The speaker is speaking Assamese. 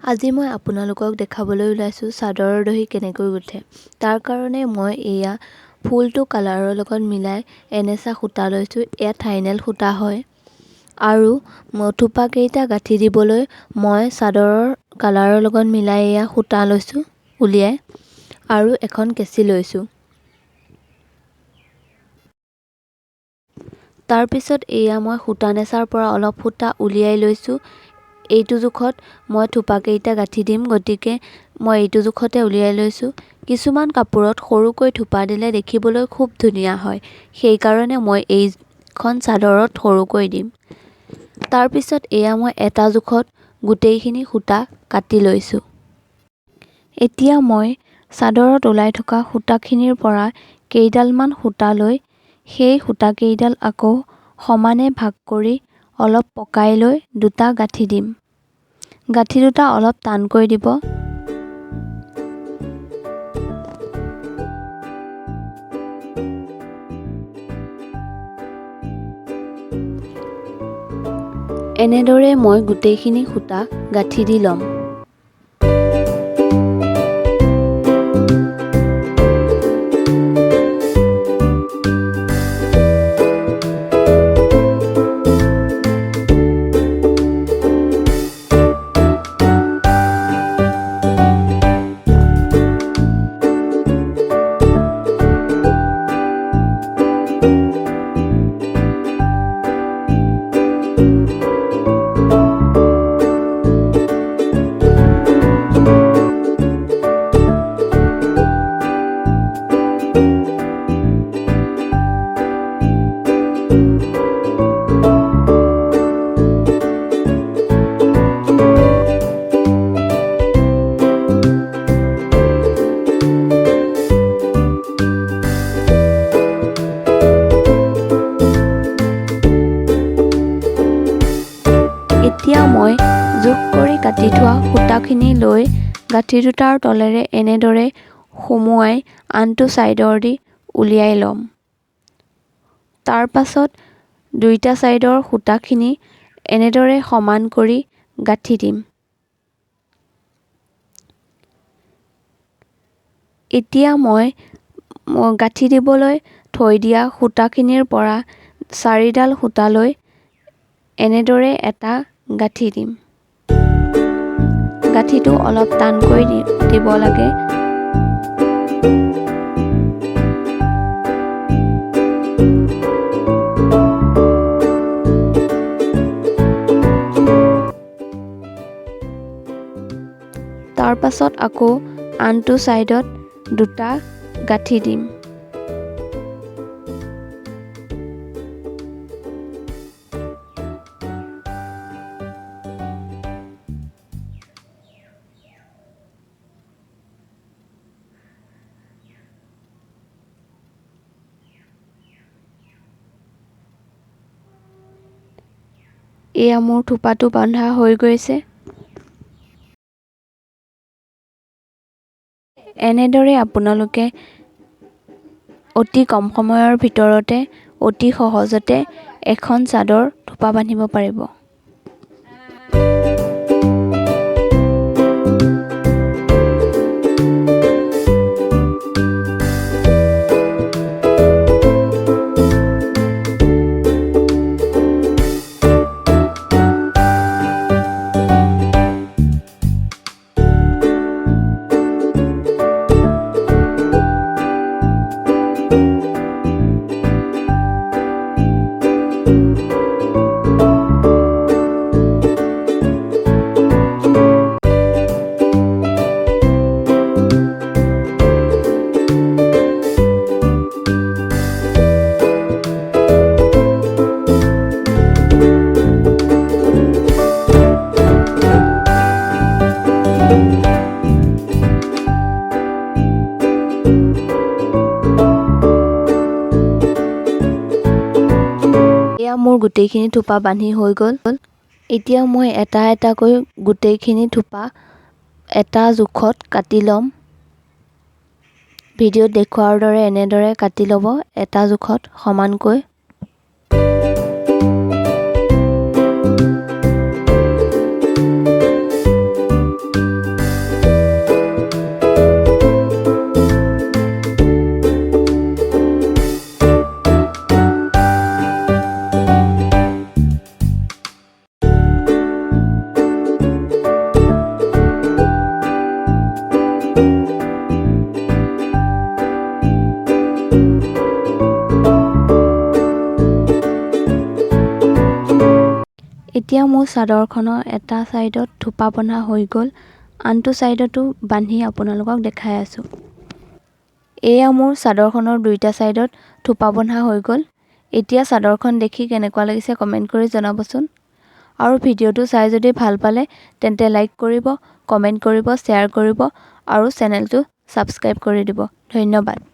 আজি মই আপোনালোকক দেখাবলৈ ওলাইছোঁ চাদৰৰ দহি কেনেকৈ গুঠে। তাৰ কাৰণে মই এয়া ফুলটো কালাৰৰ লগত মিলাই এনেচা সূতা লৈছোঁ। এয়া থাইনেল সূতা হয় আৰু থোপা কেইটা গাঁঠি দিবলৈ মই চাদৰৰ কালাৰৰ লগত মিলাই এয়া সূতা লৈছোঁ উলিয়াই আৰু এখন কেঁচি লৈছোঁ। তাৰপিছত এয়া মই সূতা নেচাৰ পৰা অলপ সূতা উলিয়াই লৈছোঁ। এইটো জোখত মই থোপাকেইটা গাঁঠি দিম, গতিকে মই এইটো জোখতে উলিয়াই লৈছোঁ। কিছুমান কাপোৰত সৰুকৈ থোপা দিলে দেখিবলৈ খুব ধুনীয়া হয়, সেইকাৰণে মই এইখন চাদৰত সৰুকৈ দিম। তাৰপিছত এয়া মই এটা জোখত গোটেইখিনি সূতা কাটি লৈছোঁ। এতিয়া মই চাদৰত ওলাই থকা সূতাখিনিৰ পৰা কেইডালমান সূতা লৈ সেই সূতাকেইডাল আকৌ সমানে ভাগ কৰি অলপ পকাই লৈ দুটা গাঁঠি দিম। গাঁঠি দুটা অলপ টানকৈ দিব। এনেদৰে মই গোটেইখিনি সূতা গাঁঠি দি ল'ম। এতিয়া মই জোখ কৰি কাটি থোৱা সূতাখিনি লৈ গাঁঠি দুটাৰ তলেৰে এনেদৰে সুমুৱাই আনটো ছাইডৰ দি উলিয়াই ল'ম। তাৰ পাছত দুইটা ছাইডৰ সূতাখিনি এনেদৰে সমান কৰি গাঁঠি দিম। এতিয়া মই গাঁঠি দিবলৈ থৈ দিয়া সূতাখিনিৰ পৰা 4ডাল সূতা লৈ এনেদৰে এটা গাঁঠি দিম। গাঁঠিটো অলপ টানকৈ দিব লাগে। তাৰ পাছত আকৌ আনটো ছাইডত দুটা গাঁঠি দিম। এয়া মোৰ থোপাটো বন্ধা হৈ গৈছে। এনেদৰে আপোনালোকে অতি কম সময়ৰ ভিতৰতে অতি সহজতে এখন চাদৰ থোপা বান্ধিব পাৰিব। এয়া মোৰ গোটেইখিনি থোপা বান্ধি হৈ গ'ল। এতিয়া মই এটা এটাকৈ গোটেইখিনি থোপা এটা জোখত কাটি ল'ম। ভিডিঅ'ত দেখুৱাৰ দৰে এনেদৰে কাটি ল'ব এটা জোখত সমানকৈ। এতিয়া মোৰ চাদৰখনৰ এটা ছাইডত থোপা বন্ধা হৈ গ'ল, আনটো ছাইডতো বান্ধি আপোনালোকক দেখাই আছোঁ। এয়া মোৰ চাদৰখনৰ দুইটা ছাইডত থোপা বন্ধা হৈ গ'ল। এতিয়া চাদৰখন দেখি কেনেকুৱা লাগিছে কমেণ্ট কৰি জনাবচোন। আৰু ভিডিঅ'টো চাই যদি ভাল পালে তেন্তে লাইক কৰিব, কমেণ্ট কৰিব, শ্বেয়াৰ কৰিব আৰু চেনেলটো ছাবস্ক্ৰাইব কৰি দিব। ধন্যবাদ।